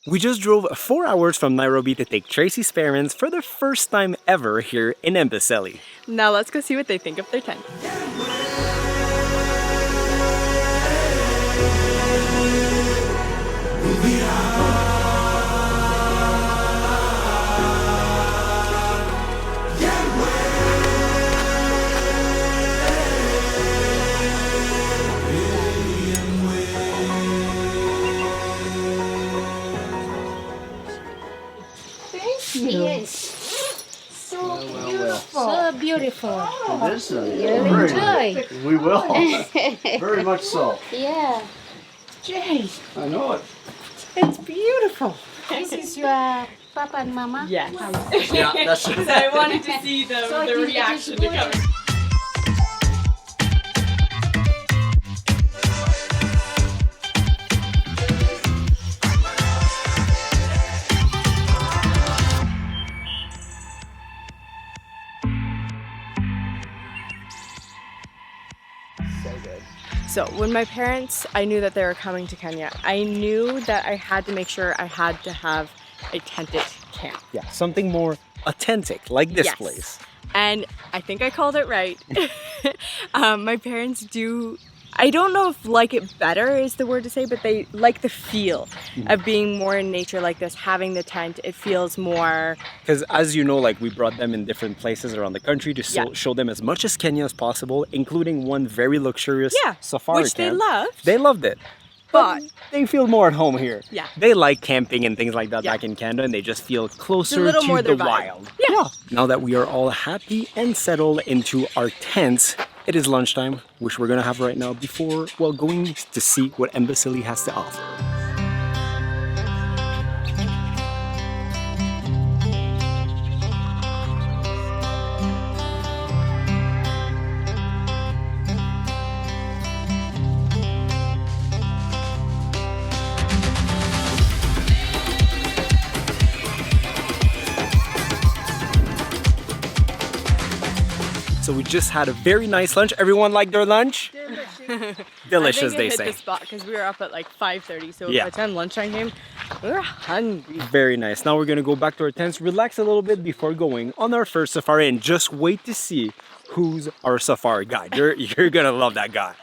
We just drove 4 hours from Nairobi to take Tracy's parents for the first time ever here in Amboseli. Now let's go see what they think of their tent. Yes. So beautiful. So beautiful. This is You'll enjoy. We will. Very much so. Yeah. Jay, I know it. it's beautiful. This is your papa and mama? Yes. Yeah, that's So I wanted to see the So it is reaction to good. coming. So when my parents, I knew that they were coming to Kenya, I knew that I had to make sure I had to have a tented camp. Yeah, something more authentic, like this Yes. place. And I think I called it right. My parents do, I don't know if like it better is the word to say, but they like the feel of being more in nature like this, having the tent. It feels more, Because as you know, like we brought them in different places around the country to Yeah. show them as much as Kenya as possible, including one very luxurious yeah, safari which they camp. loved. They loved it. But They feel more at home here. Yeah. They like camping and things like that Yeah. back in Canada, and they just feel closer little to more the their vibe. wild. Yeah. Now that we are all happy and settled into our tents, it is lunchtime, which we're gonna have right now before, well, going to see what Amboseli has to offer. So we just had a very nice lunch. Everyone liked their lunch? Delicious, I think they it hit say. the spot because we were up at like 5:30. So Yeah. by the time lunchtime came, we were hungry. Very nice. Now we're gonna go back to our tents, relax a little bit before going on our first safari, and just wait to see who's our safari guide. You're gonna love that guy.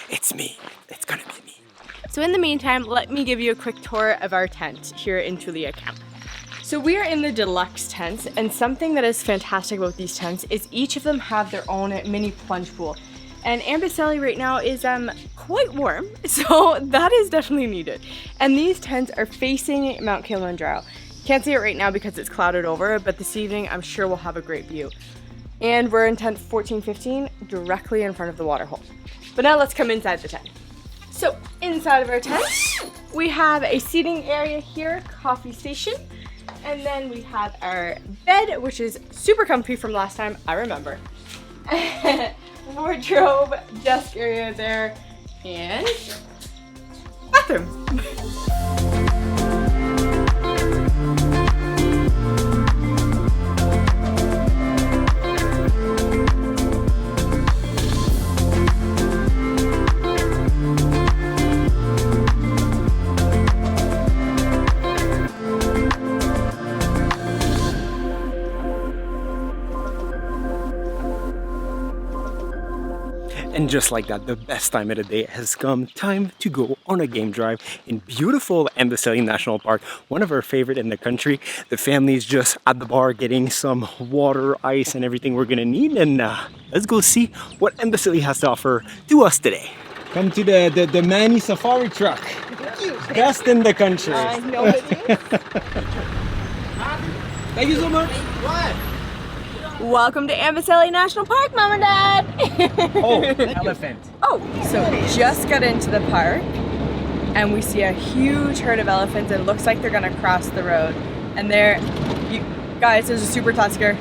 It's me. It's gonna be me. So in the meantime, let me give you a quick tour of our tent here in Tulia camp. So we are in the deluxe tents, and something that is fantastic about these tents is each of them have their own mini plunge pool. And Amboseli right now is quite warm, so that is definitely needed. And these tents are facing Mount Kilimanjaro. Can't see it right now because it's clouded over, but this evening I'm sure we'll have a great view. And we're in tent 1415, directly in front of the water hole. But now let's come inside the tent. So inside of our tent, we have a seating area here, coffee station, and then we have our bed, which is super comfy from last time, I remember. Wardrobe, desk area there, and bathroom. And just like that, the best time of the day has come. Time to go on a game drive in beautiful Amboseli National Park, one of our favorite in the country. The family's just at the bar getting some water, ice, and everything we're gonna need. And let's go see what Amboseli has to offer to us today. Come to the Manny Safari truck. Best in the country. I know it is. Thank you so much. Welcome to Amboseli National Park, Mom and Dad. Oh, elephant. Oh, so just got into the park and we see a huge herd of elephants. It looks like they're gonna cross the road. And there, you guys, there's a super tusker.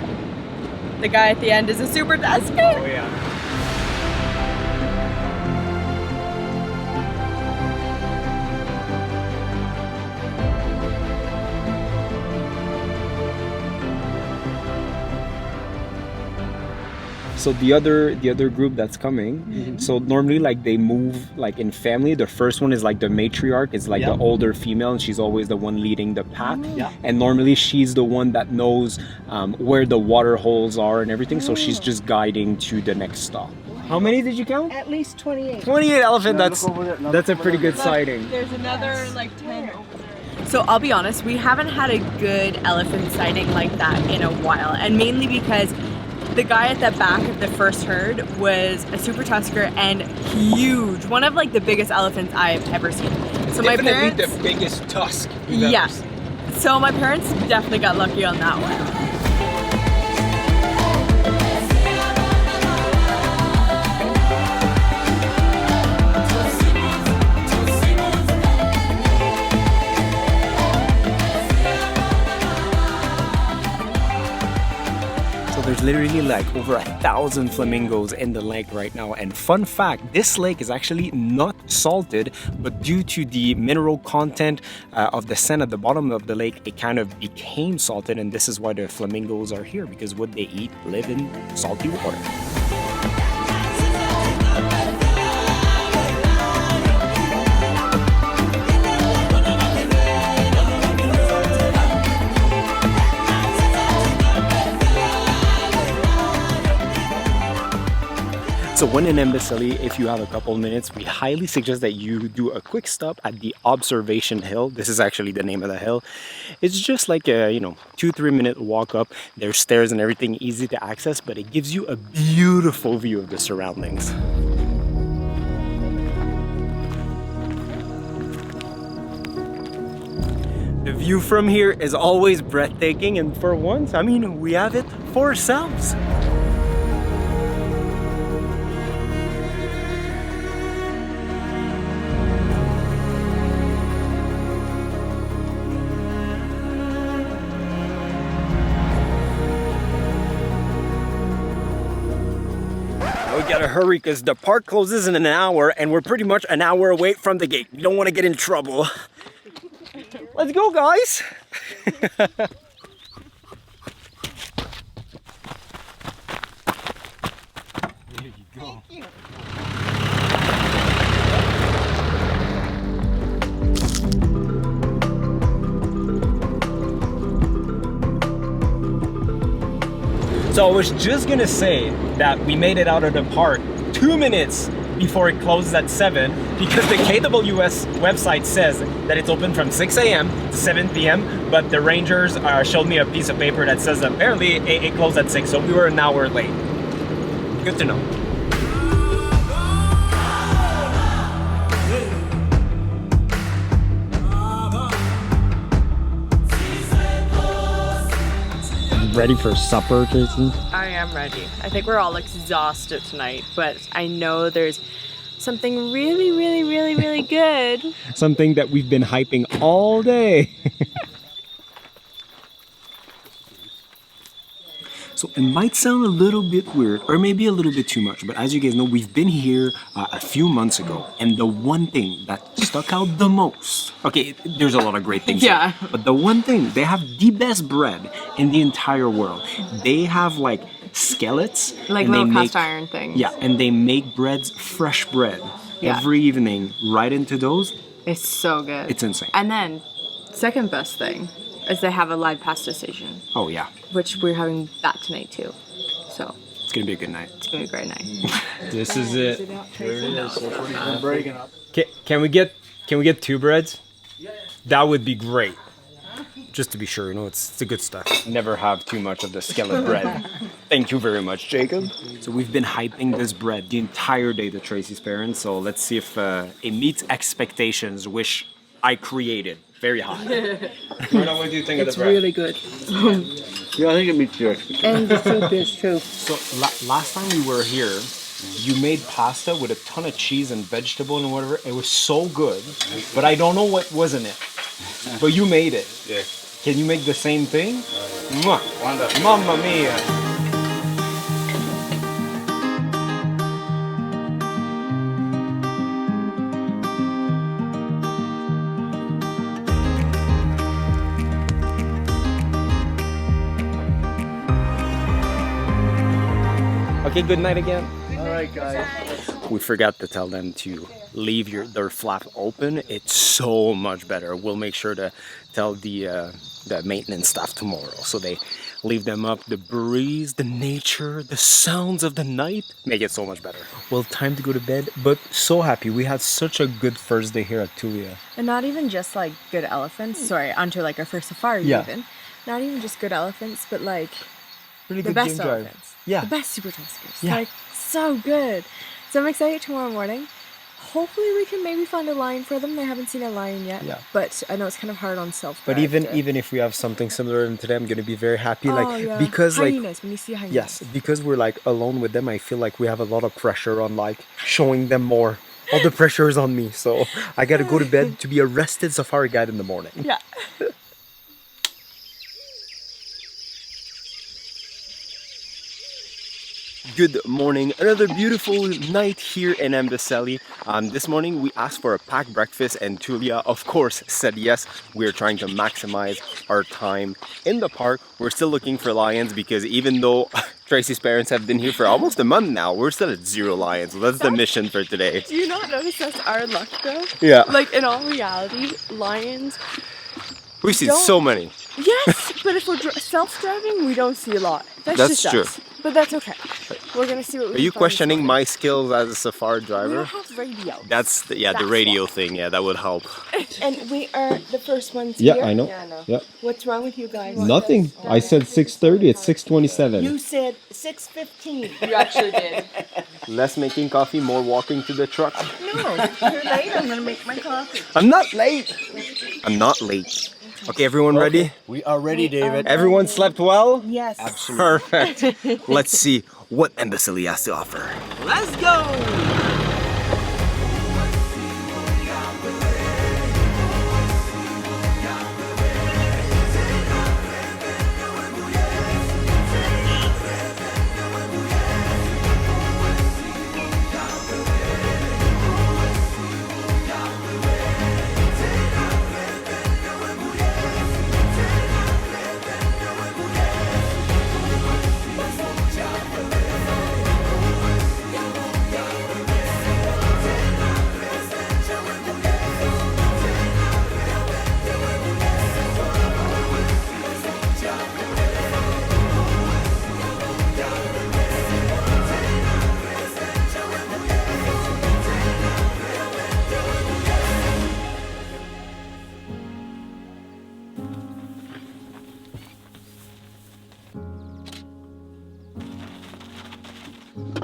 The guy at the end is a super tusker. Oh yeah. So the other group that's coming, so normally like they move like in family. The first one is like the matriarch, is like the older female, and she's always the one leading the pack. And normally she's the one that knows where the water holes are and everything, so she's just guiding to the next stop. How many did you count? At least 28. 28 elephant. Yeah, That's look over there. No, that's a look pretty over good sighting. There's another like 10 over there. So I'll be honest, we haven't had a good elephant sighting like that in a while, and mainly because the guy at the back of the first herd was a super tusker and huge, one of like the biggest elephants I've ever seen. So my parents, the biggest tusk. yeah. So my parents definitely got lucky on that one. There's literally like over 1,000 flamingos in the lake right now. And fun fact, this lake is actually not salted, but due to the mineral content of the sand at the bottom of the lake, it kind of became salted. And this is why the flamingos are here, because what they eat live in salty water. So when in Amboseli, if you have a couple minutes, we highly suggest that you do a quick stop at the observation hill. This is actually the name of the hill. It's just like a, 2-3 minute walk up. There's stairs and everything, easy to access, but it gives you a beautiful view of the surroundings. The view from here is always breathtaking, and for once, we have it for ourselves. We gotta hurry because the park closes in an hour and we're pretty much an hour away from the gate. We don't want to get in trouble. Let's go, guys! There you go. Thank you. So I was just gonna say that we made it out of the park 2 minutes before it closes at 7 because the KWS website says that it's open from 6 a.m. to 7 p.m. but the rangers showed me a piece of paper that says apparently it closed at 6, so we were an hour late. Good to know. Ready for supper, Jason? I am ready. I think we're all exhausted tonight, but I know there's something really, really, really, really good. Something that we've been hyping all day. So it might sound a little bit weird, or maybe a little bit too much, but as you guys know, we've been here a few months ago, and the one thing that stuck out the most, okay, there's a lot of great things Yeah. here, but the one thing, they have the best bread in the entire world. They have like skillets. Like and they little make, cast iron things. Yeah, and they make breads, fresh bread, Yeah. every evening, right into those. It's so good. It's insane. And then, second best thing is they have a live pasta station, Oh yeah, which we're having that tonight too. So it's gonna be a good night. it's gonna be a great night. This is it. There it is. That's what he's been breaking up. Can we get 2 breads? Yeah. That would be great. Just to be sure, it's the good stuff. Never have too much of the skillet bread. Thank you very much, Jacob. So we've been hyping this bread the entire day to Tracy's parents. So let's see if it meets expectations, which I created. Very high. What do you think of the bread? Really good. Yeah, I think it meets your expectations. And the soup is too. So last time we were here, you made pasta with a ton of cheese and vegetable and whatever. It was so good, but I don't know what was in it. But you made it. Yeah. Can you make the same thing? Mwah. Wonderful. Mamma mia. Okay, good night again. All right, guys. We forgot to tell them to leave their flap open. It's so much better. We'll make sure to tell the maintenance staff tomorrow, so they leave them up. The breeze, the nature, the sounds of the night make it so much better. Well, time to go to bed, but so happy. We had such a good first day here at Tulia. And not even just like good elephants, sorry, onto like our first safari even. Not even just good elephants, but like Really the good best game drive. elephants. Yeah. The best super tuskers. Yeah. Like so good. So I'm excited tomorrow morning. Hopefully we can maybe find a lion for them. They haven't seen a lion yet. Yeah. But I know it's kind of hard on self. But even if we have something similar to today, I'm gonna be very happy. Because hyenas, when you see hyenas. yes, because we're like alone with them, I feel like we have a lot of pressure on like showing them more. All the pressure is on me, so I gotta go to bed to be a rested safari guide in the morning. Yeah. Good morning, another beautiful night here in Amboseli. This morning we asked for a packed breakfast and Tulia of course said yes. We're trying to maximize our time in the park. We're still looking for lions because even though Tracy's parents have been here for almost a month now, we're still at 0 lions. So that's the mission for today. Do you not notice that's our luck though? Yeah. Like in all reality, lions. We've seen so many. Yes, but if we're self-driving, we don't see a lot. That's That's just true. us. But that's okay. We're gonna see what we Are you can find questioning this my skills as a safari morning. We driver? don't have radio. That's the That's radio why. thing. Yeah, that would help. And we are the first ones Yeah, here. I know. Yeah, I know. Yeah. What's wrong with you guys? Nothing. I said 6:30. It's 6:27. You said 6:15. You actually did. Less making coffee, more walking to the truck. No, you're late. I'm gonna make my coffee. I'm not late. I'm not late. Okay, everyone ready? We are ready, David. Everyone slept well? Yes. Perfect. Let's see what Amboseli has to offer. Let's go!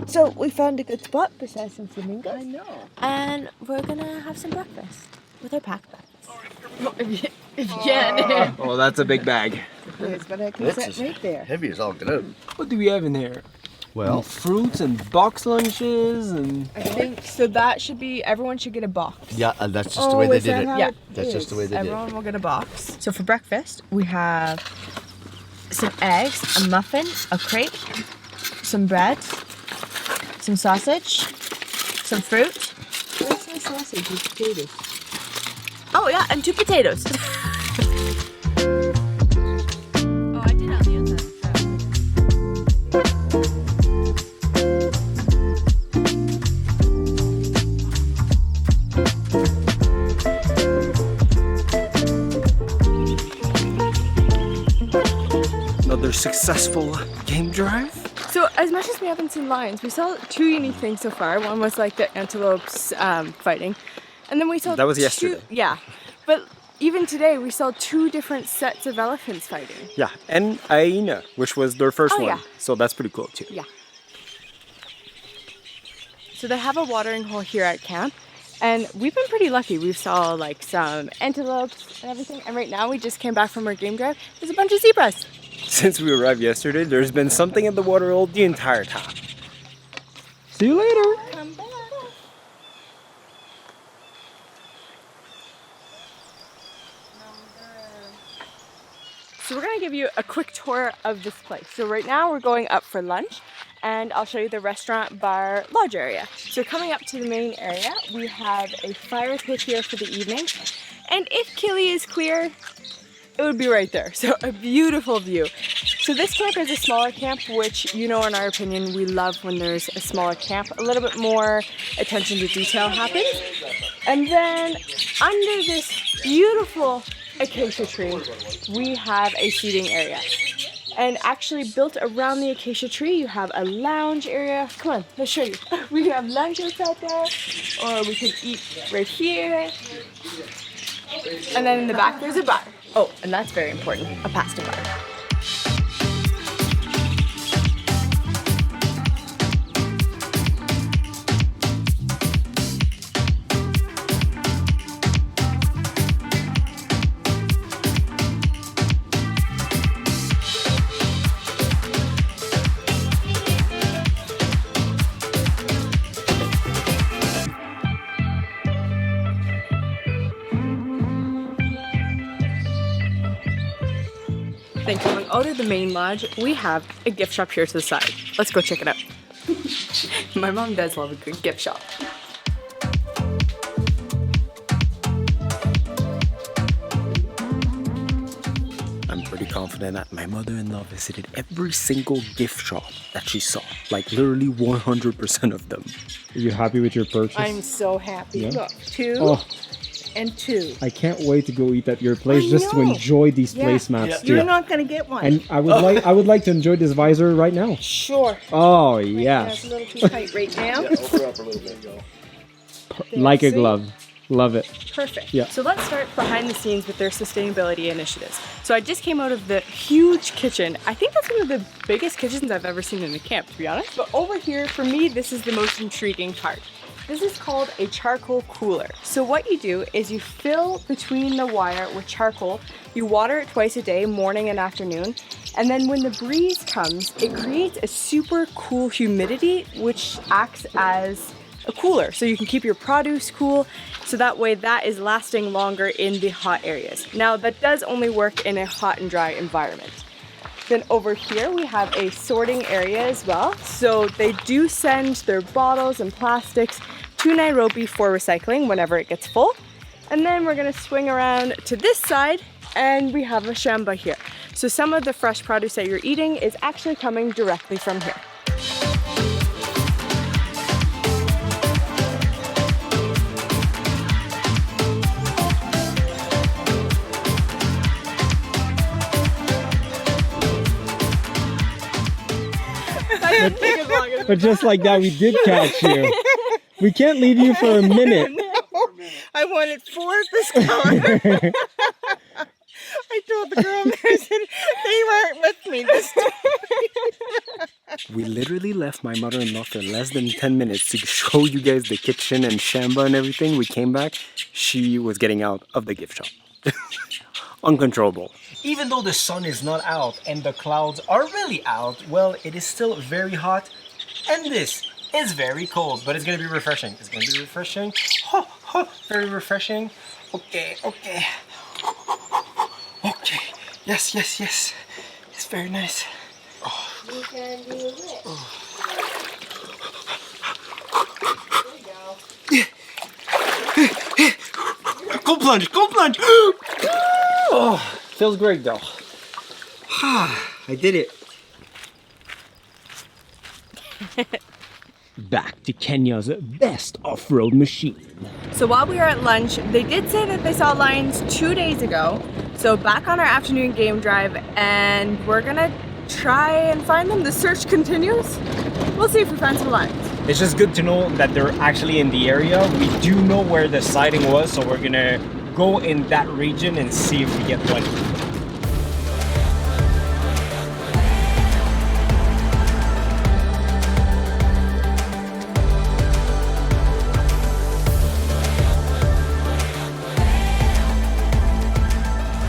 So we found a good spot beside some flamingos. I know. And we're gonna have some breakfast with our pack bags. If you can. Oh, that's a big bag. Yes, but I can This sit is right there. heavy as all get out. What do we have in here? Well, Fruits and box lunches and... I think so. That should be. Everyone should get a box. yeah, and that's just the way they is did that it. how Yeah. it That's just the way they did it. Everyone will get a box. So for breakfast, we have some eggs, a muffin, a crepe, some bread, some sausage, some fruit. Where's my sausage with potatoes? Oh yeah, and 2 potatoes. Oh, I did on the inside. Another successful game drive. So as much as we haven't seen lions, we saw 2 unique things so far. One was like the antelopes fighting, and then we saw That was 2 yesterday. Yeah, but even today we saw 2 different sets of elephants fighting. Yeah, and hyena, which was their first Oh, one. yeah. So that's pretty cool too. Yeah. So they have a watering hole here at camp, and we've been pretty lucky. We saw like some antelopes and everything, and right now we just came back from our game drive. There's a bunch of zebras. Since we arrived yesterday, there's been something in the water hole the entire time. See you later. Come back. So we're gonna give you a quick tour of this place. So right now we're going up for lunch, and I'll show you the restaurant, bar, lodge area. So coming up to the main area, we have a fire pit here for the evening. And if Kili is clear, it would be right there. So a beautiful view. So So this camp is a smaller camp, which, you know, in our opinion, we love when there's a smaller camp. A little bit more attention to detail happens. And then under this beautiful acacia tree, we have a seating area. And actually built around the acacia tree, you have a lounge area. Come on, let's show you. We can have lunch outside there, or we can eat right here. And then in the back, there's a bar. Oh, and that's very important, a pasta bar. Then coming out of the main lodge, we have a gift shop here to the side. Let's go check it out. My mom does love a good gift shop. I'm pretty confident that my mother-in-law visited every single gift shop that she saw. Like literally 100% of them. Are you happy with your purchase? I'm so happy. Yeah? Look, 2 Oh, and 2. I can't wait to go eat at your place I just to know. enjoy these Yeah. placemats You're too. not going to get one. And I would like to enjoy this visor right now. Sure. Oh That's yes, a little too tight right now. Open up a little bit, go. like a See? glove. Love it. Perfect. Yeah. So let's start behind the scenes with their sustainability initiatives. So I just came out of the huge kitchen. I think that's one of the biggest kitchens I've ever seen in a camp, to be honest. But over here, for me, this is the most intriguing part. This is called a charcoal cooler. So what you do is you fill between the wire with charcoal. You water it twice a day, morning and afternoon. And then when the breeze comes, it creates a super cool humidity, which acts as a cooler. So you can keep your produce cool. So that way that is lasting longer in the hot areas. Now that does only work in a hot and dry environment. Then over here we have a sorting area as well. So they do send their bottles and plastics to Nairobi for recycling whenever it gets full. And then we're gonna swing around to this side and we have a shamba here. So some of the fresh produce that you're eating is actually coming directly from here. But just like that, we did catch you. We can't leave you for a minute. I wanted 4 of this color. I told the girl there, I said, they weren't with me this time. We literally left my mother-in-law for less than 10 minutes to show you guys the kitchen and shamba and everything. We came back, she was getting out of the gift shop. Uncontrollable. Even though the sun is not out and the clouds are really out, well, it is still very hot. And this is very cold, but it's gonna be refreshing. It's gonna be refreshing. Oh, oh, very refreshing. Okay, okay. Okay. Yes, yes, yes. It's very nice. You can do it. Go plunge, go plunge. Oh, feels great though. I did it. Back to Kenya's best off-road machine. So while we were at lunch, they did say that they saw lions 2 days ago. So back on our afternoon game drive, and we're gonna try and find them. The search continues. We'll see if we find some lions. It's just good to know that they're actually in the area. We do know where the sighting was, so we're gonna go in that region and see if we get one.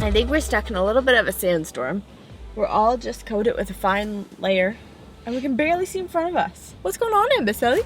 I think we're stuck in a little bit of a sandstorm. We're all just coated with a fine layer, and we can barely see in front of us. What's going on, Amboseli?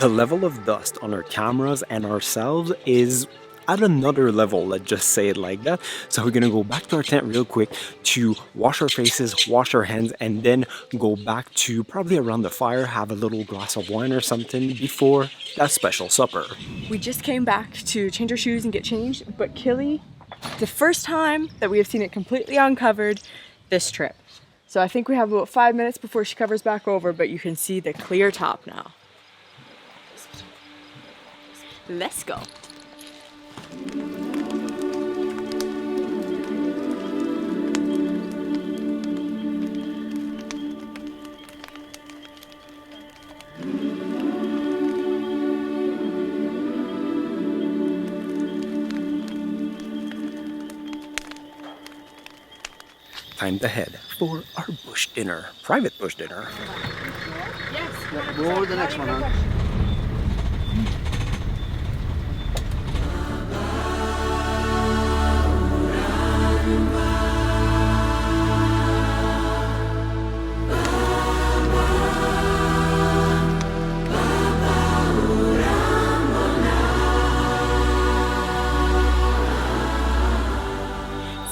The level of dust on our cameras and ourselves is at another level, let's just say it like that. So we're gonna go back to our tent real quick to wash our faces, wash our hands, and then go back to probably around the fire, have a little glass of wine or something before that special supper. We just came back to change our shoes and get changed, but Kili, the first time that we have seen it completely uncovered this trip. So I think we have about 5 minutes before she covers back over, but you can see the clear top now. Let's go. Time to head for our bush dinner, private bush dinner. Yes. Roll the next one, huh?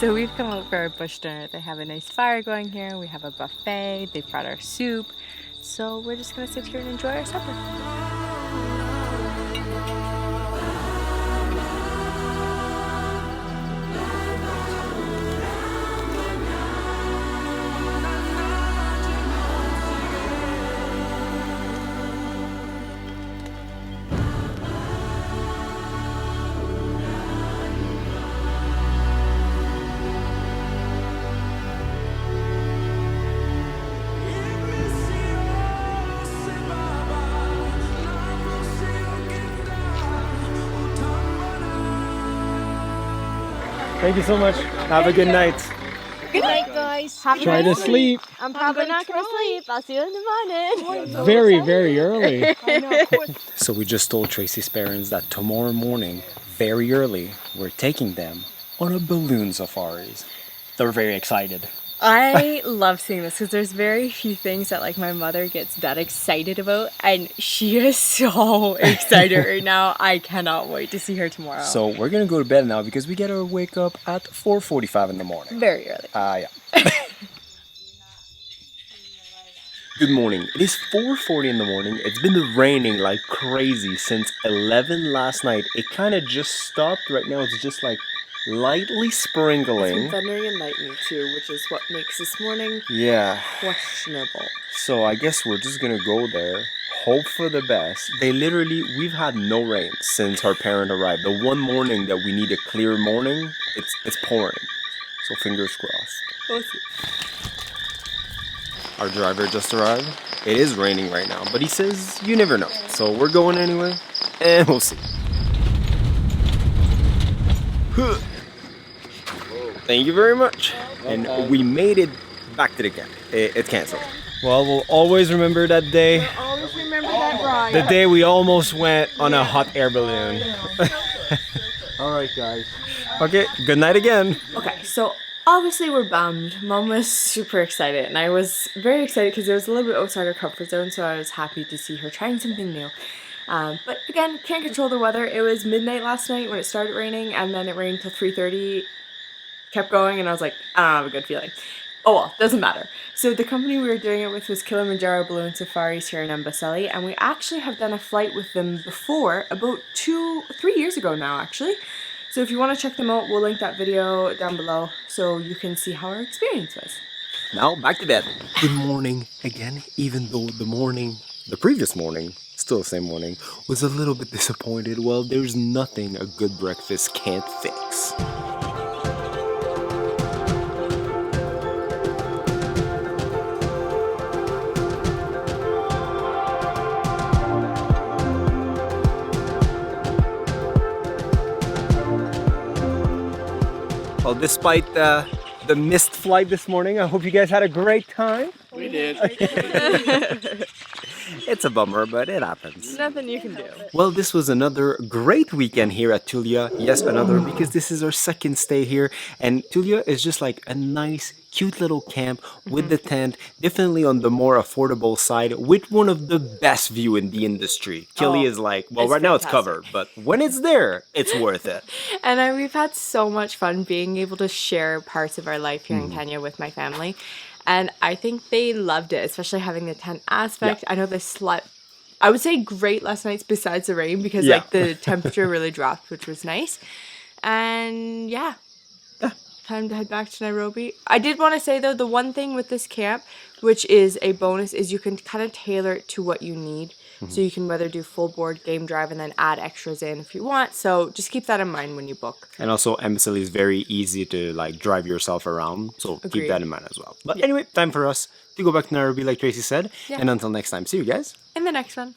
So we've come out for our bush dinner. They have a nice fire going here. We have a buffet. They brought our soup. So we're just gonna sit here and enjoy our supper. Thank you so much. Have a good night. Good night, guys. Try to sleep. I'm probably not going to sleep. I'll see you in the morning. Very, very early. So we just told Tracy's parents that tomorrow morning, very early, we're taking them on a balloon safaris. They're very excited. I love seeing this because there's very few things that like my mother gets that excited about, and she is so excited right now. I cannot wait to see her tomorrow. So we're gonna go to bed now because we gotta wake up at 4:45 in the morning. Very early. Yeah. Good morning. It is 4:40 in the morning. It's been raining like crazy since 11 last night. It kind of just stopped. Right now it's just like lightly sprinkling. Thundering and lightning too, which is what makes this morning Yeah. questionable. So I guess we're just gonna go there, hope for the best. We've had no rain since our parent arrived. The one morning that we need a clear morning, it's pouring. So fingers crossed. We'll see. Our driver just arrived. It is raining right now, but he says you never know. So we're going anyway, and we'll see. Thank you very much. And we made it back to the camp. It's canceled. Well, we'll always remember that day. Always remember that ride. The day we almost went on a hot air balloon. All right, guys. Okay, good night again. Okay, so obviously we're bummed. Mom was super excited, and I was very excited because it was a little bit outside her comfort zone, so I was happy to see her trying something new. But again, can't control the weather. It was midnight last night when it started raining, and then it rained till 3:30. Kept going, and I was like, I don't have a good feeling. Oh well, doesn't matter. So the company we were doing it with was Kilimanjaro Balloon Safaris here in Amboseli, and we actually have done a flight with them before, about 3 years ago now actually. So if you want to check them out, we'll link that video down below so you can see how our experience was. Now back to bed. Good morning again, even though the previous morning, still the same morning, was a little bit disappointed. Well, there's nothing a good breakfast can't fix. Well, despite the missed flight this morning, I hope you guys had a great time. We did. It's a bummer, but it happens. Nothing you can do. Well, this was another great weekend here at Tulia. Yes, another, because this is our second stay here. And Tulia is just like a nice, cute little camp with the tent, definitely on the more affordable side, with one of the best view in the industry. Kili is like, well, it's right now it's fantastic. covered, but when it's there, it's worth it. And we've had so much fun being able to share parts of our life here in Kenya with my family. And I think they loved it, especially having the tent aspect. I know they slept, I would say, great last night besides the rain because like the temperature really dropped, which was nice. And yeah, time to head back to Nairobi. I did want to say though, the one thing with this camp, which is a bonus, is you can kind of tailor it to what you need. So you can whether do full board game drive and then add extras in if you want. So just keep that in mind when you book. And also, Amboseli is very easy to like drive yourself around, so keep Agreed. that in mind as well. But anyway, time for us to go back to Nairobi, like Tracy said. And until next time, see you guys. In the next one.